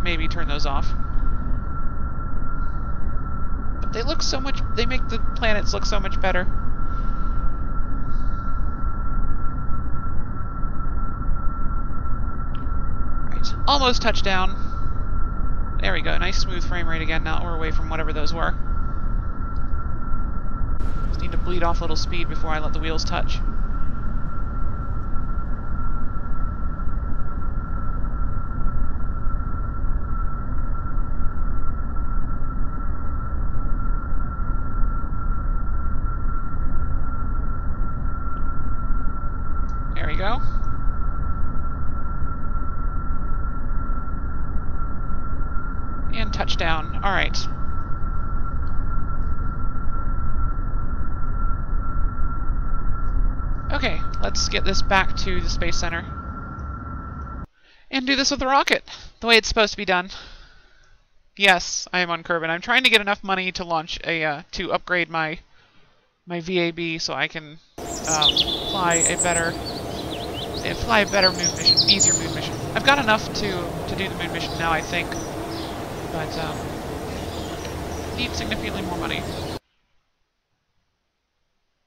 maybe turn those off. But they look so much... They make the planets look so much better. Right. Almost touchdown. There we go. Nice smooth frame rate again. Now we're away from whatever those were. Just need to bleed off a little speed before I let the wheels touch. There we go. And touchdown. All right. Okay, let's get this back to the Space Center. And do this with the rocket, the way it's supposed to be done. Yes, I am on Kerbal. I'm trying to get enough money to launch a, to upgrade my VAB so I can fly a better moon mission, easier moon mission. I've got enough to do the moon mission now, I think, but need significantly more money.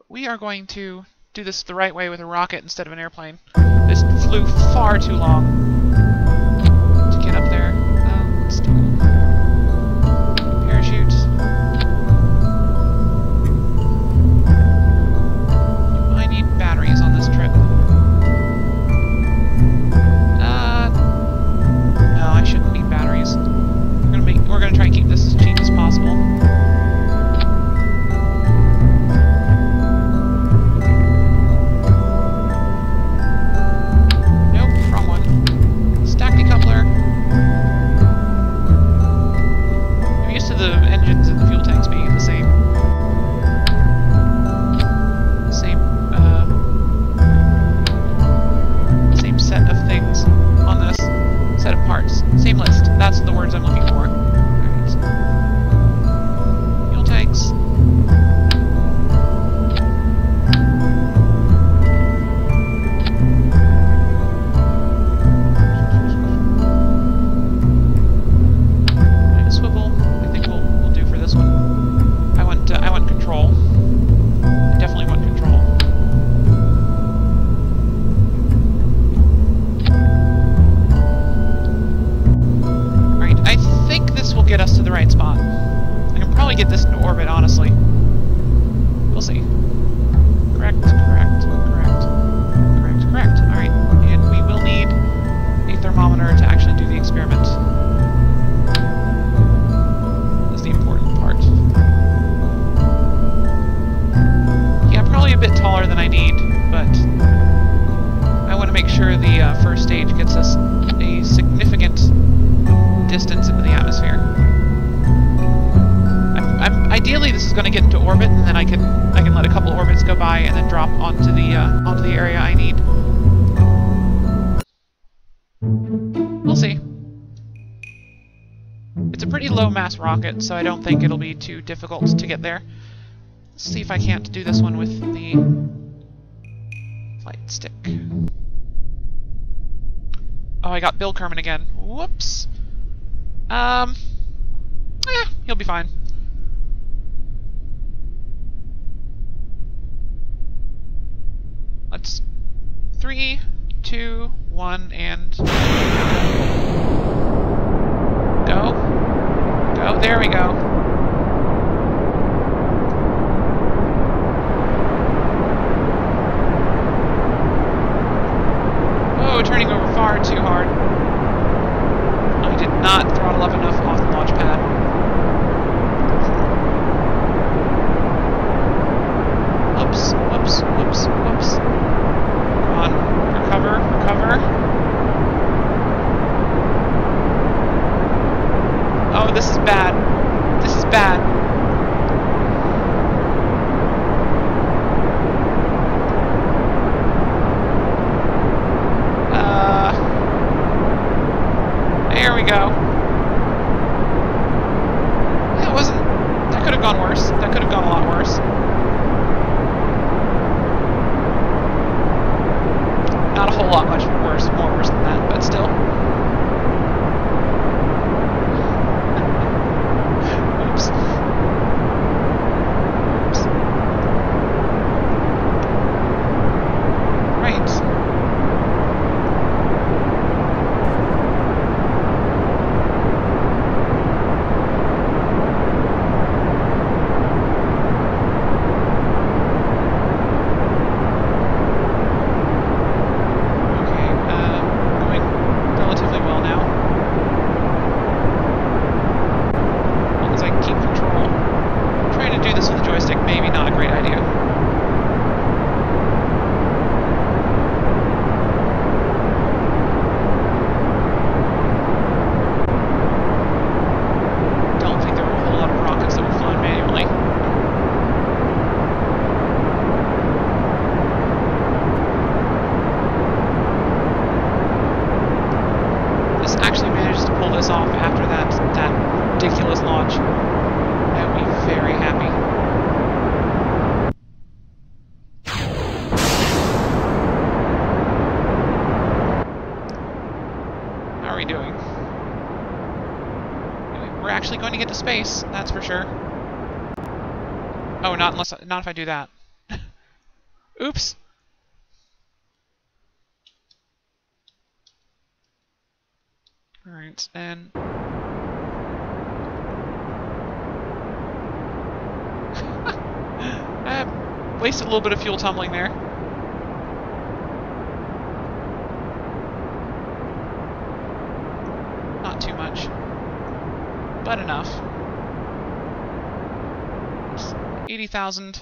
We are going to do this the right way with a rocket instead of an airplane. This flew far too long to get up there. Let's do parachute. I need batteries on this trip. No, I shouldn't need batteries. We're gonna try and keep this as cheap as possible. Same list. That's the words I'm looking for. Alright. Fuel tanks. And a swivel. I think we'll do for this one. I want control. I definitely want control. Get us to the right spot. I can probably get this into orbit, honestly. We'll see. Correct, correct, correct, correct, correct. Alright, and we will need a thermometer to actually do the experiment. That's the important part. Yeah, probably a bit taller than I need, but I want to make sure the first stage gets us a significant distance into the atmosphere. Ideally, this is going to get into orbit, and then I can let a couple orbits go by and then drop onto the area I need. We'll see. It's a pretty low mass rocket, so I don't think it'll be too difficult to get there. Let's see if I can't do this one with the flight stick. Oh, I got Bill Kerman again. Whoops. He'll be fine. Let's 3, 2, 1, and go. Go. There we go. Oh, turning over far too hard. I did not throttle up enough off the launch pad. Whoops, whoops, whoops, whoops. Come on, recover, recover. Oh, this is bad. This is bad. There we go. That could have gone worse. That could have gone a lot worse. Not a whole lot more worse than that, but still. pull this off after that ridiculous launch, I would be very happy. How are we doing? We're actually going to get to space, that's for sure. Oh, not if I do that. Oops. Alright, and... I wasted a little bit of fuel tumbling there. Not too much, but enough. 80,000.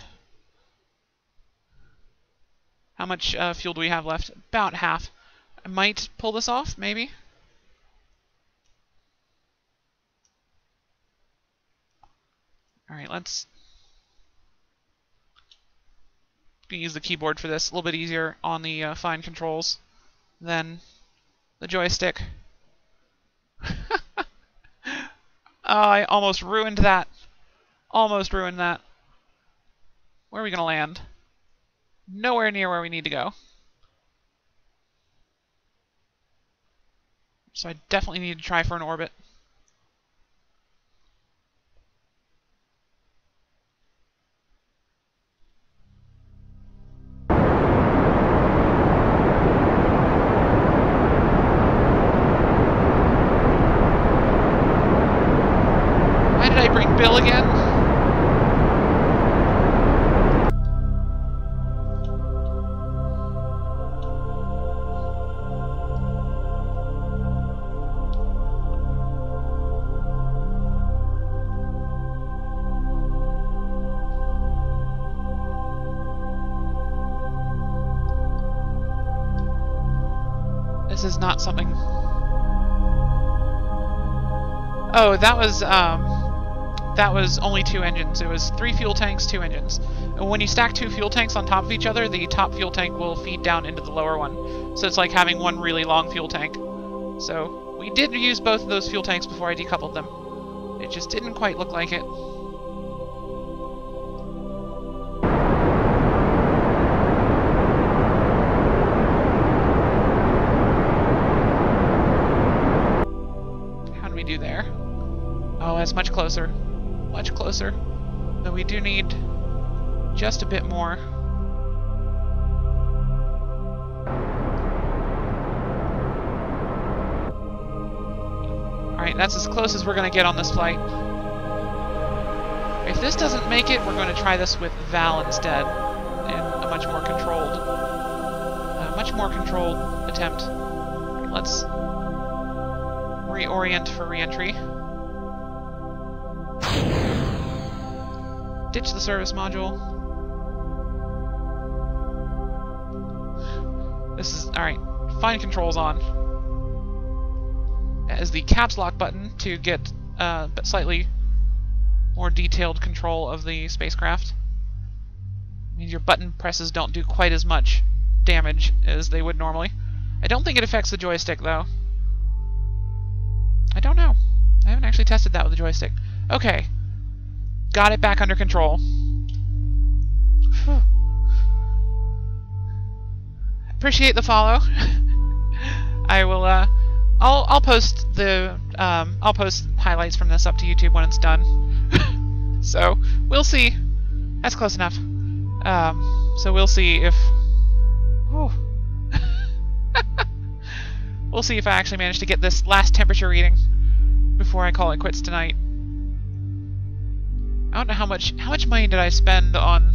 How much fuel do we have left? About half. I might pull this off, maybe? Alright, let's use the keyboard for this. A little bit easier on the fine controls than the joystick. Oh, I almost ruined that. Almost ruined that. Where are we going to land? Nowhere near where we need to go. So I definitely need to try for an orbit. Why did I bring Bill again? This is not something... Oh, that was only 2 engines. It was 3 fuel tanks, 2 engines. And when you stack 2 fuel tanks on top of each other, the top fuel tank will feed down into the lower one. So it's like having one really long fuel tank. So we did use both of those fuel tanks before I decoupled them. It just didn't quite look like it. How did we do there? Oh, that's much closer. Much closer. Though we do need just a bit more. Alright, that's as close as we're going to get on this flight. If this doesn't make it, we're going to try this with Val instead. In a much more controlled attempt. Let's reorient for re-entry. Ditch the service module. This is... alright. Fine controls on. That is the caps lock button to get but slightly more detailed control of the spacecraft. It means your button presses don't do quite as much damage as they would normally. I don't think it affects the joystick, though. I don't know. I haven't actually tested that with the joystick. Okay. Got it back under control. Whew. Appreciate the follow. I will I'll post the I'll post highlights from this up to YouTube when it's done. So we'll see. That's close enough. So we'll see if we'll see if I actually manage to get this last temperature reading before I call it quits tonight. I don't know how much money did I spend on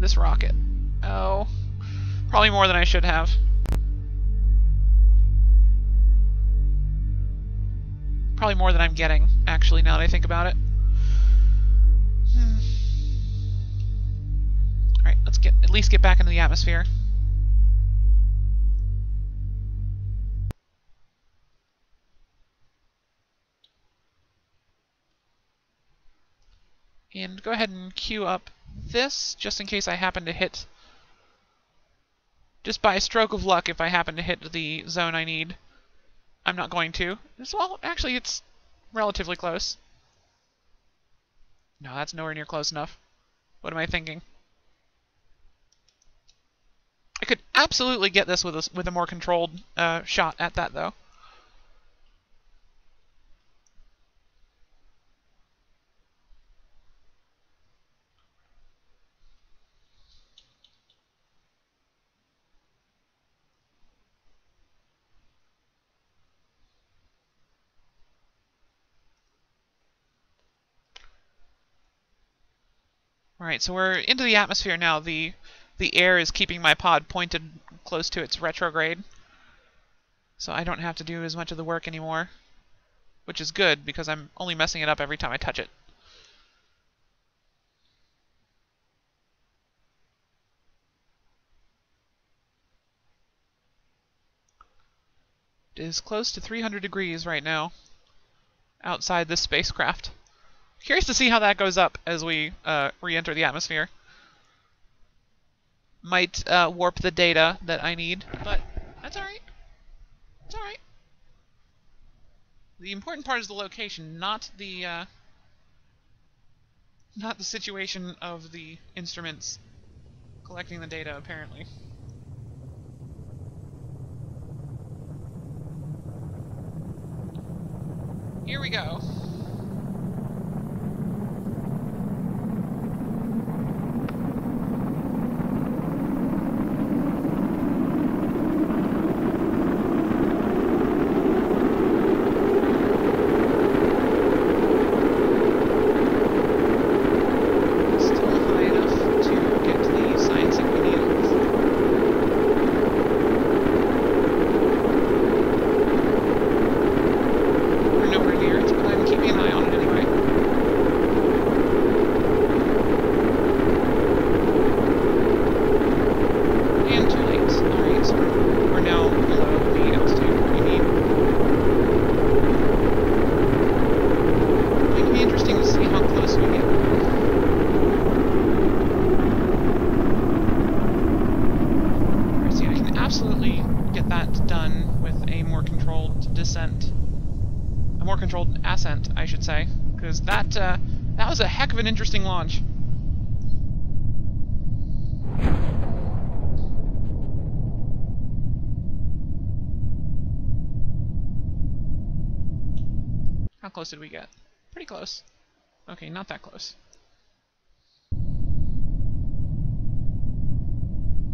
this rocket. Oh, probably more than I should have. Probably more than I'm getting, actually, now that I think about it. Alright, let's at least get back into the atmosphere. And go ahead and queue up this, just in case I happen to hit... just by a stroke of luck, if I happen to hit the zone I need. I'm not going to. Well, actually, it's relatively close. No, that's nowhere near close enough. What am I thinking? I could absolutely get this with a more controlled shot at that, though. Alright, so we're into the atmosphere now. The air is keeping my pod pointed close to its retrograde. So I don't have to do as much of the work anymore. Which is good, because I'm only messing it up every time I touch it. It is close to 300 degrees right now outside this spacecraft. Curious to see how that goes up as we re-enter the atmosphere. Might warp the data that I need, but that's alright. It's alright. The important part is the location, not the situation of the instruments collecting the data, apparently. Here we go. Ascent, I should say, because that was a heck of an interesting launch. How close did we get? Pretty close. Okay, not that close.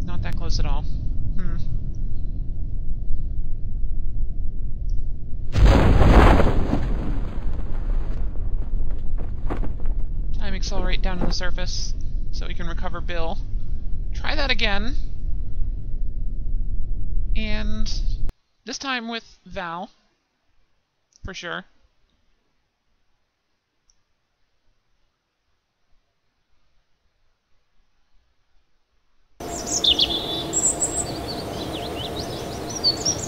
Not that close at all. Accelerate down to the surface so we can recover Bill. Try that again. And this time with Val, for sure.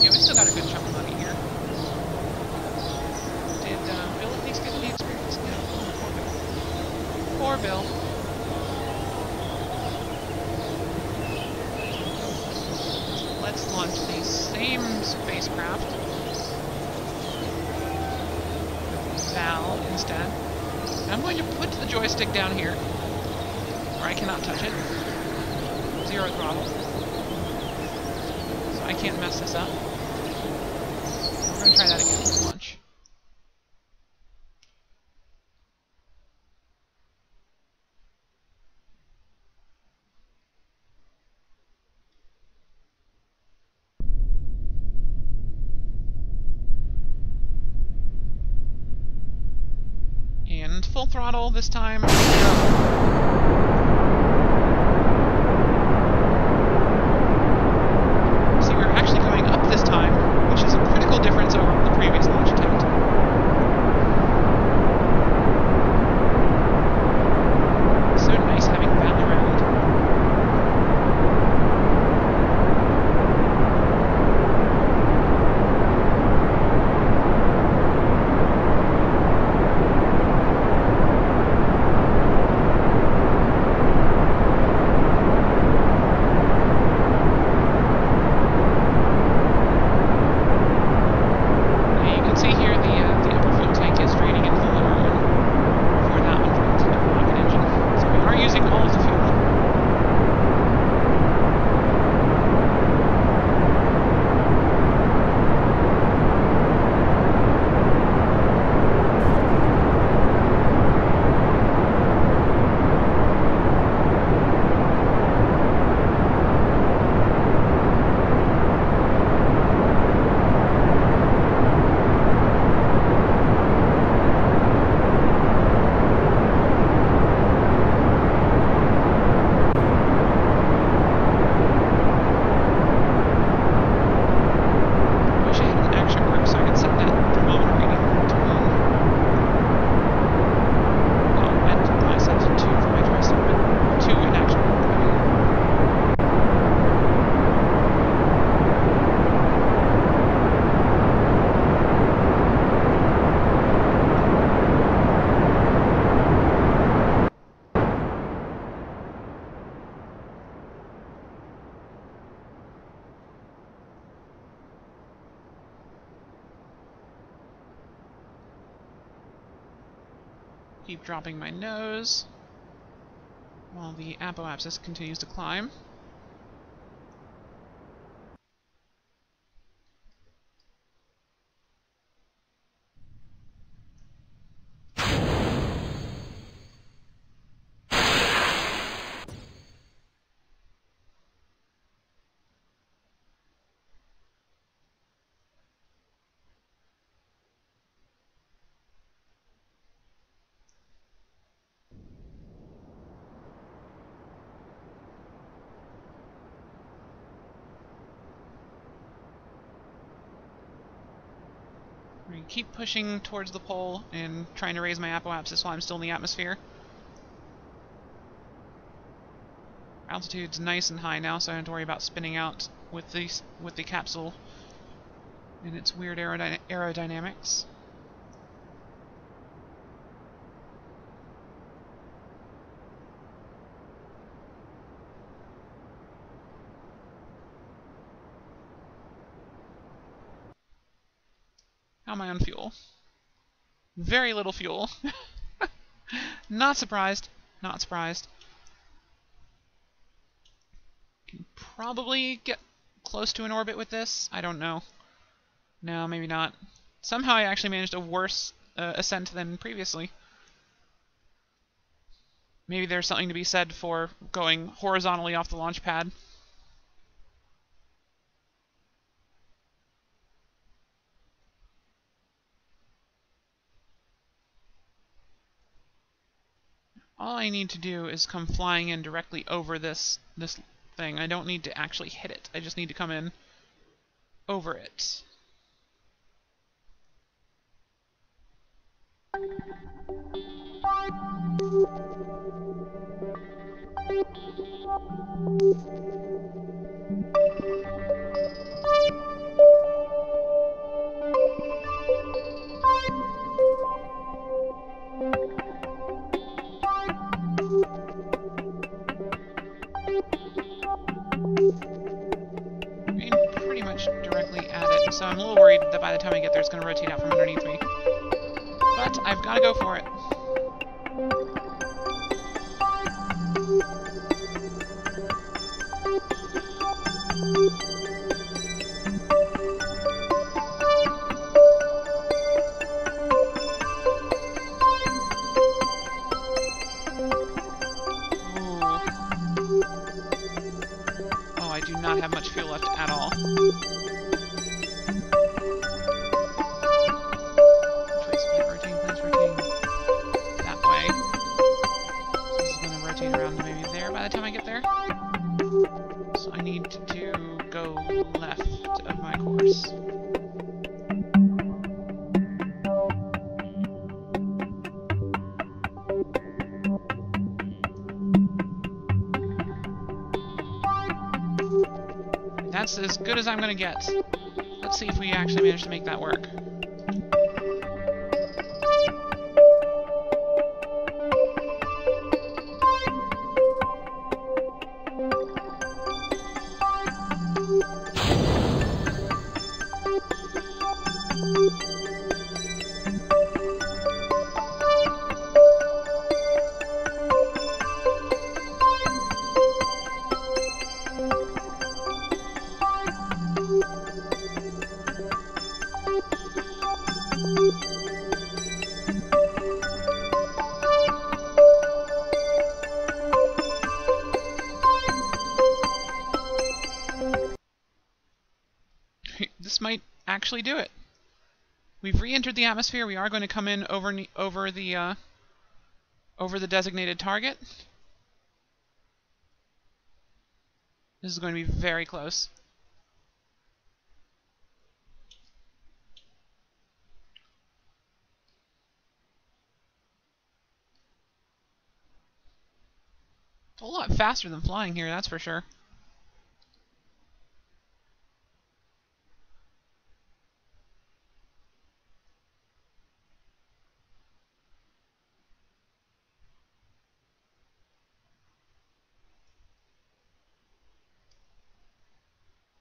Yeah, we still got a good chunk of money here. Did Bill at least get any experience? No. Poor Bill. Let's launch the same spacecraft. Val instead. I'm going to put the joystick down here, where I cannot touch it. 0 throttle. So I can't mess this up. We're going to try that again with launch. And full throttle this time. See, we're actually going up this time, which is a critical difference over the previous launch attempt. So nice having Val around. Keep dropping my nose while the apoapsis continues to climb. I keep pushing towards the pole and trying to raise my apoapsis while I'm still in the atmosphere. Altitude's nice and high now, so I don't have to worry about spinning out with the capsule and its weird aerodynamics. How am I on fuel? Very little fuel. Not surprised. Not surprised. Can probably get close to an orbit with this. I don't know. No, maybe not. Somehow I actually managed a worse ascent than previously. Maybe there's something to be said for going horizontally off the launch pad. All I need to do is come flying in directly over this thing. I don't need to actually hit it. I just need to come in over it. Pretty much directly at it, so I'm a little worried that by the time I get there it's going to rotate out from underneath me. But I've got to go for it. I do not have much fuel left at all. Which way is it rotating? Please rotating that way. So this is going to rotate around to maybe there by the time I get there. So I need to go left of my course. That's as good as I'm going to get. Let's see if we actually manage to make that work. This might actually do it. We've re-entered the atmosphere. We are going to come in over the designated target. This is going to be very close. It's a whole lot faster than flying here, that's for sure.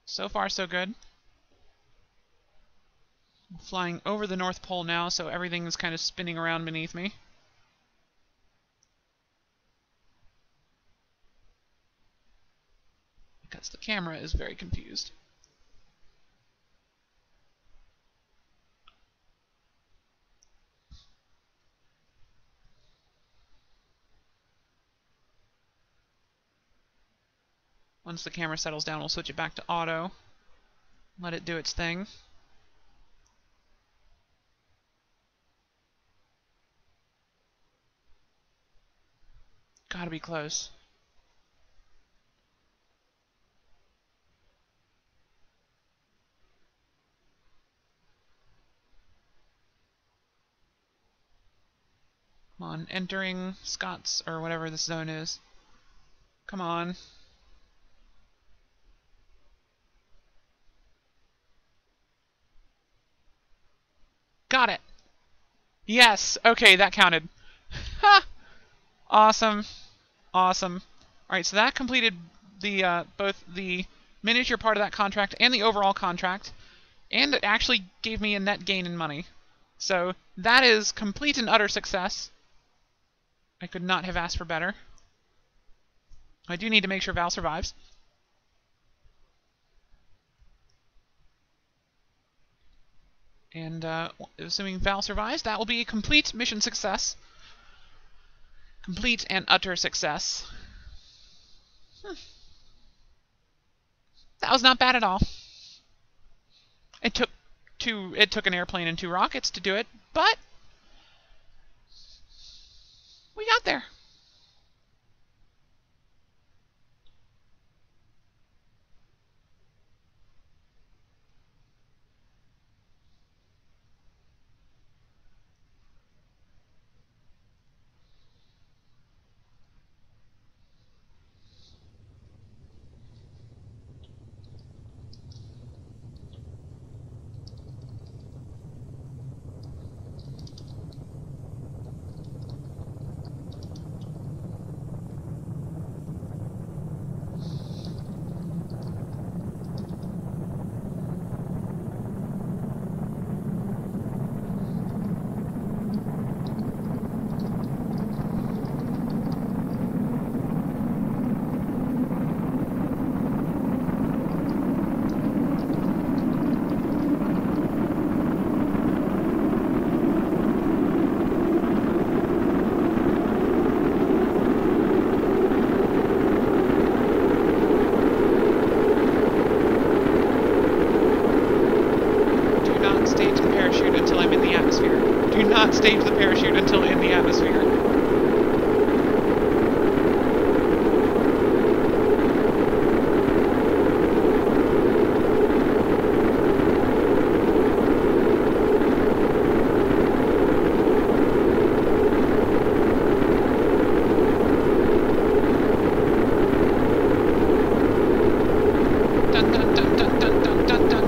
So far, so good. I'm flying over the North Pole now, so everything is kind of spinning around beneath me. Yes, the camera is very confused. Once the camera settles down, we'll switch it back to auto. Let it do its thing. Gotta be close. Come on, entering Scott's, or whatever this zone is. Come on. Got it! Yes! Okay, that counted. Ha! Awesome. Awesome. Alright, so that completed the both the miniature part of that contract and the overall contract, and it actually gave me a net gain in money. So that is complete and utter success. I could not have asked for better. I do need to make sure Val survives. And assuming Val survives, that will be a complete mission success. Complete and utter success. That was not bad at all. It took an airplane and 2 rockets to do it, but we got there. Stage the parachute until in the atmosphere. Dun dun dun dun dun dun dun dun.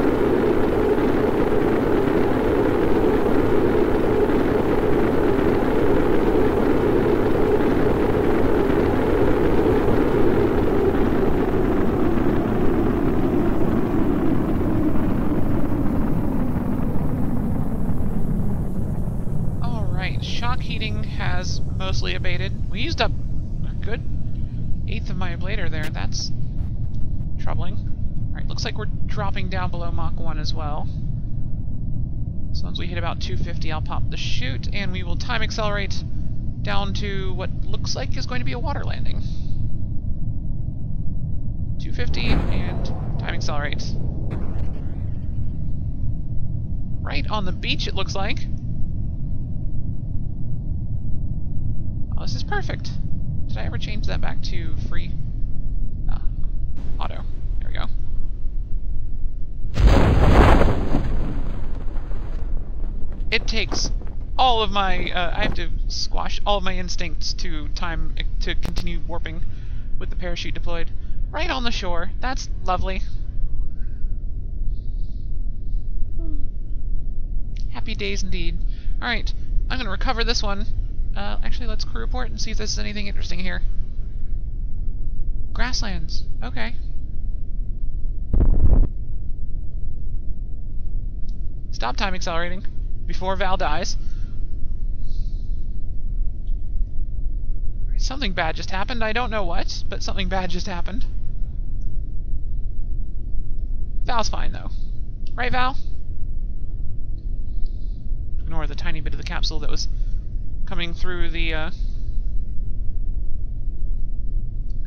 Shock heating has mostly abated. We used up a good 1/8 of my ablator there. That's troubling. Alright, looks like we're dropping down below Mach 1 as well. So once we hit about 250, I'll pop the chute, and we will time accelerate down to what looks like is going to be a water landing. 250, and time accelerate. Right on the beach, it looks like. Oh, this is perfect. Did I ever change that back to free? Auto. There we go. It takes all of my, I have to squash all of my instincts to continue warping with the parachute deployed. Right on the shore. That's lovely. Happy days indeed. Alright, I'm going to recover this one. Actually, let's crew report and see if there's anything interesting here. Grasslands. Okay. Stop time accelerating before Val dies. Something bad just happened. I don't know what, but something bad just happened. Val's fine, though. Right, Val? Ignore the tiny bit of the capsule that was coming through the,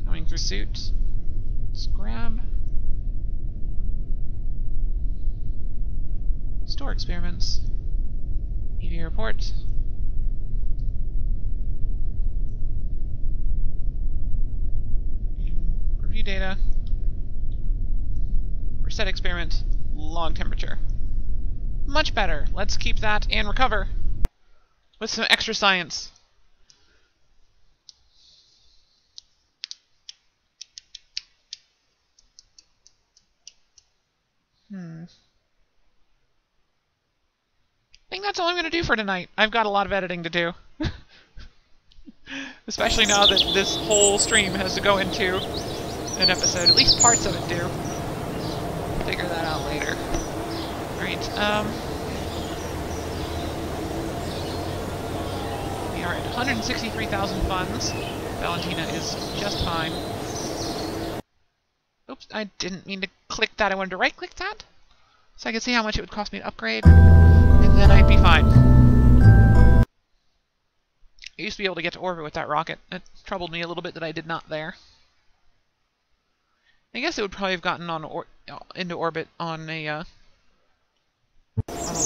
coming through suit. Let's grab... Store experiments. EV report. Review data. Reset experiment. Log temperature. Much better. Let's keep that and recover with some extra science. I think that's all I'm going to do for tonight. I've got a lot of editing to do. Especially now that this whole stream has to go into an episode. At least parts of it do. Figure that out later. Alright, we are at 163,000 funds. Valentina is just fine. Oops, I didn't mean to click that. I wanted to right-click that, so I could see how much it would cost me to upgrade, and then I'd be fine. I used to be able to get to orbit with that rocket. It troubled me a little bit that I did not there. I guess it would probably have gotten on into orbit on a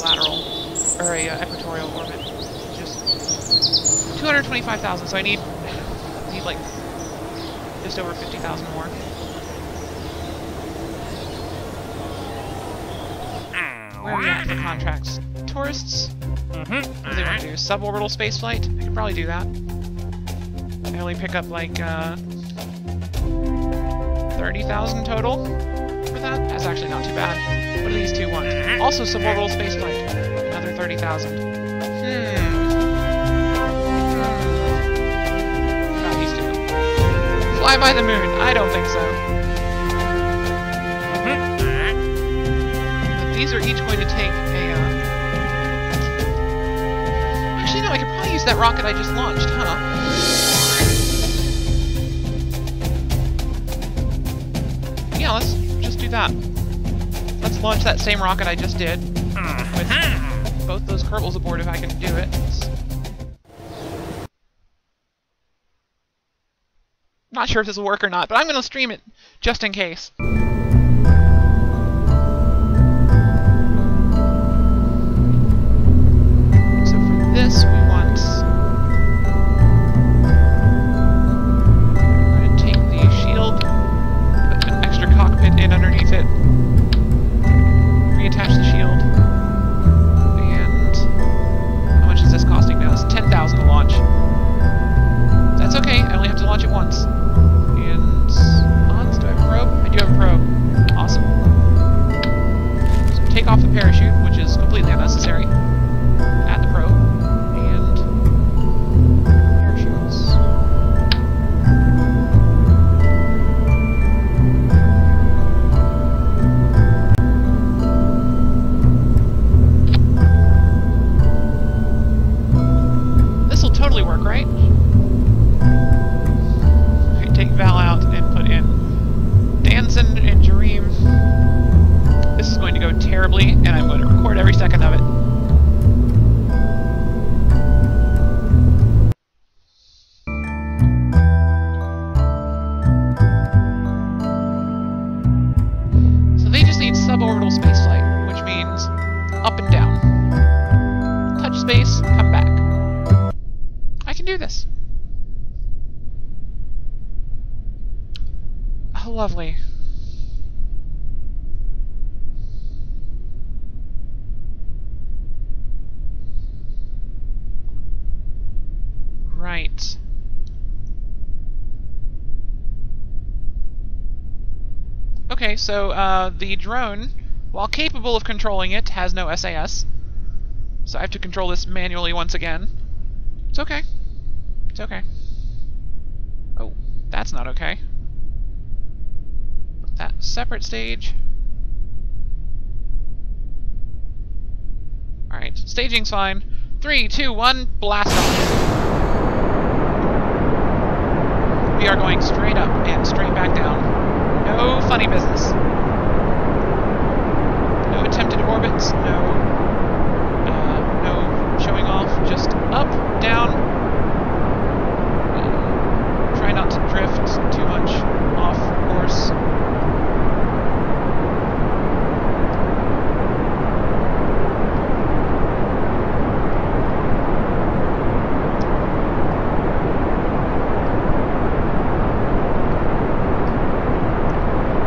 lateral, or a equatorial orbit. Just 225,000, so I need like just over 50,000 more. Where are we at for contracts? Tourists? What do they want to do? Suborbital spaceflight? I could probably do that. I only pick up like 30,000 total for that. That's actually not too bad. What do these two want? Also suborbital spaceflight. Another 30,000. Not these two. Fly by the moon? I don't think so. These are each going to take a, Actually, no, I could probably use that rocket I just launched, huh? Yeah, let's just do that. Let's launch that same rocket I just did. With both those Kerbals aboard if I can do it. Not sure if this will work or not, but I'm going to stream it just in case. This we want. I'm going to take the shield, put an extra cockpit in underneath it, reattach the shield, and how much is this costing now? It's 10,000 to launch. That's okay, I only have to launch it once. And Hans, do I have a probe? I do have a probe. Awesome. So take off the parachute, which is completely unnecessary. Add the probe. Work, right? I take Val out and put in Danson and Jareem. This is going to go terribly, and I'm going to record every second of it. So they just need suborbital spaceflight, which means up and down. Touch space, come back. I can do this. Oh, lovely. Right. Okay, so the drone, while capable of controlling it, has no SAS. So I have to control this manually once again. It's okay. It's okay. Oh, that's not okay. That separate stage. Alright, staging's fine. 3, 2, 1, blast off. We are going straight up and straight back down. No funny business. orbits, no, no showing off, just up, down. Try not to drift too much off course.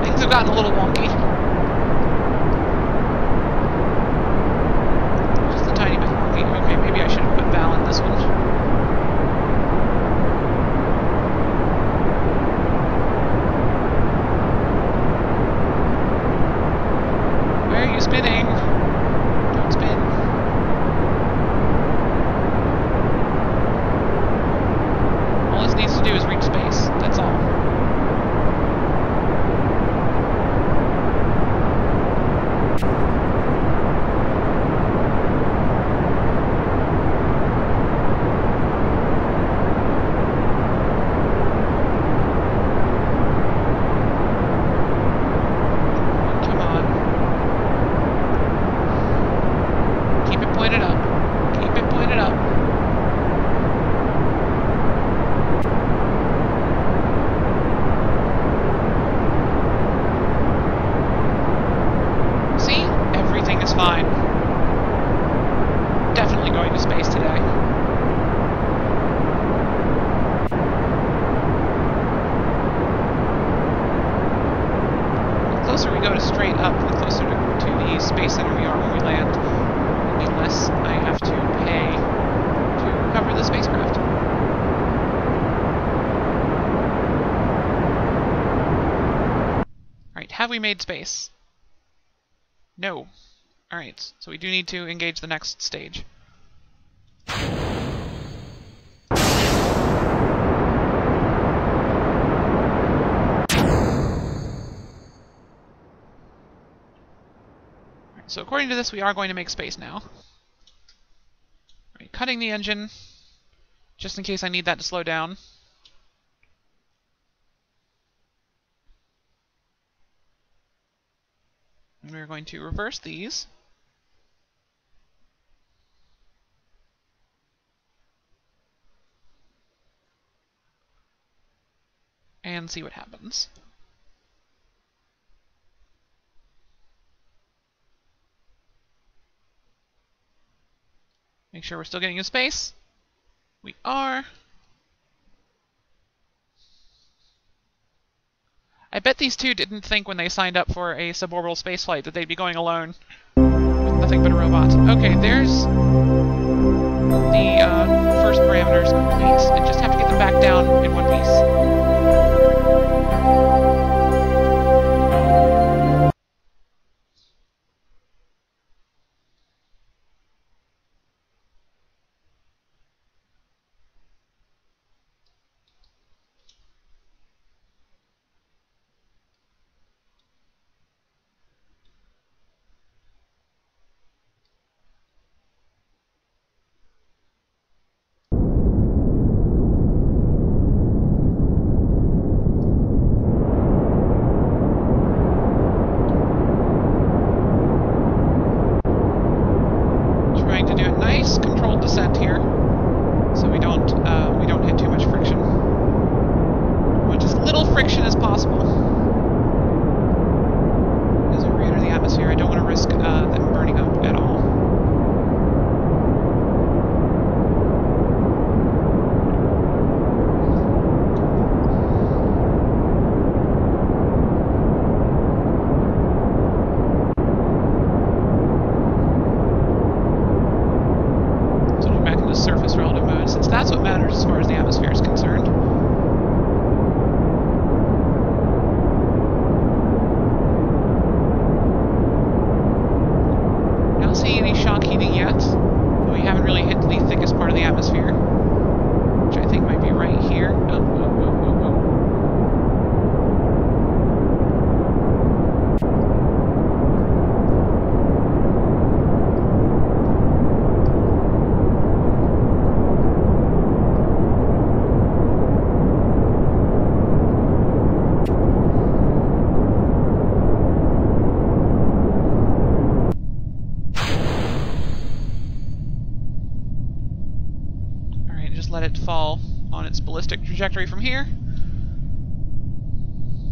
Things have gotten a little wonky. Just a tiny bit wonky. Okay, maybe I should have put Val in this one. Where are you spinning? Don't spin. All this needs to do is reach space. That's all. Come on. Keep it pointed up. Keep it pointed up. See? Everything is fine. Definitely going to space today. The closer we go to straight up, the closer to the space center we are when we land, the less I have to pay to recover the spacecraft. Alright, have we made space? No. Alright, so we do need to engage the next stage. Alright, so according to this, we are going to make space now. Alright, cutting the engine, just in case I need that to slow down. And we're going to reverse these. And see what happens. Make sure we're still getting in space. We are. I bet these two didn't think when they signed up for a suborbital spaceflight that they'd be going alone with nothing but a robot. Okay, there's the first parameters complete. I just have to get them back down in one piece. just let it fall on its ballistic trajectory from here.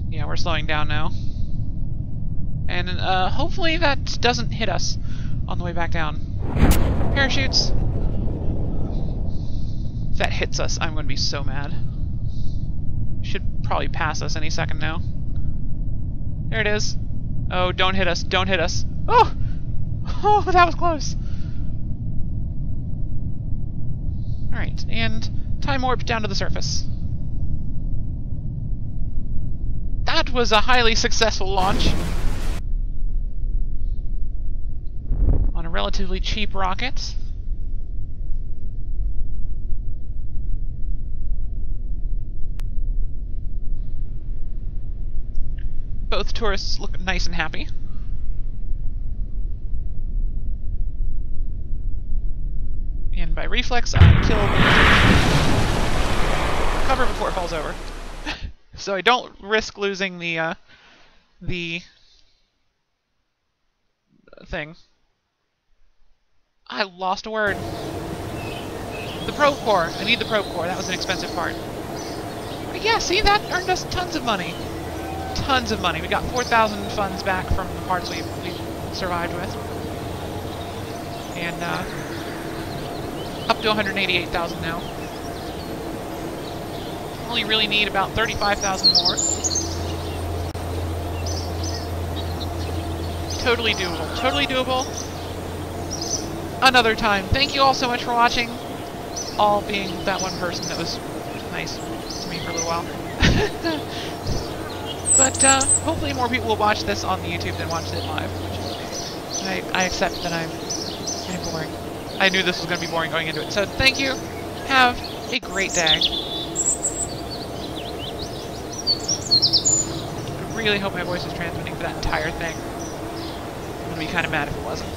Yeah, we're slowing down now. And hopefully that doesn't hit us on the way back down. Parachutes! If that hits us, I'm going to be so mad. Should probably pass us any second now. There it is. Oh, don't hit us, don't hit us. Oh! Oh, that was close. Alright, and time warp down to the surface. That was a highly successful launch. On a relatively cheap rocket. Both tourists look nice and happy. And by reflex, I kill the cover before it falls over. So I don't risk losing the thing. I lost a word. The probe core. I need the probe core. That was an expensive part. But yeah, see, that earned us tons of money. Tons of money. We got 4,000 funds back from the parts we survived with. And up to 188,000 now. Only really need about 35,000 more. Totally doable. Totally doable. Another time. Thank you all so much for watching. All being that one person that was nice to me for a little while. But hopefully more people will watch this on the YouTube than watch it live. Which I accept that I'm getting boring. I knew this was going to be boring going into it. So thank you. Have a great day. I really hope my voice is transmitting for that entire thing. I'm going to be kind of mad if it wasn't.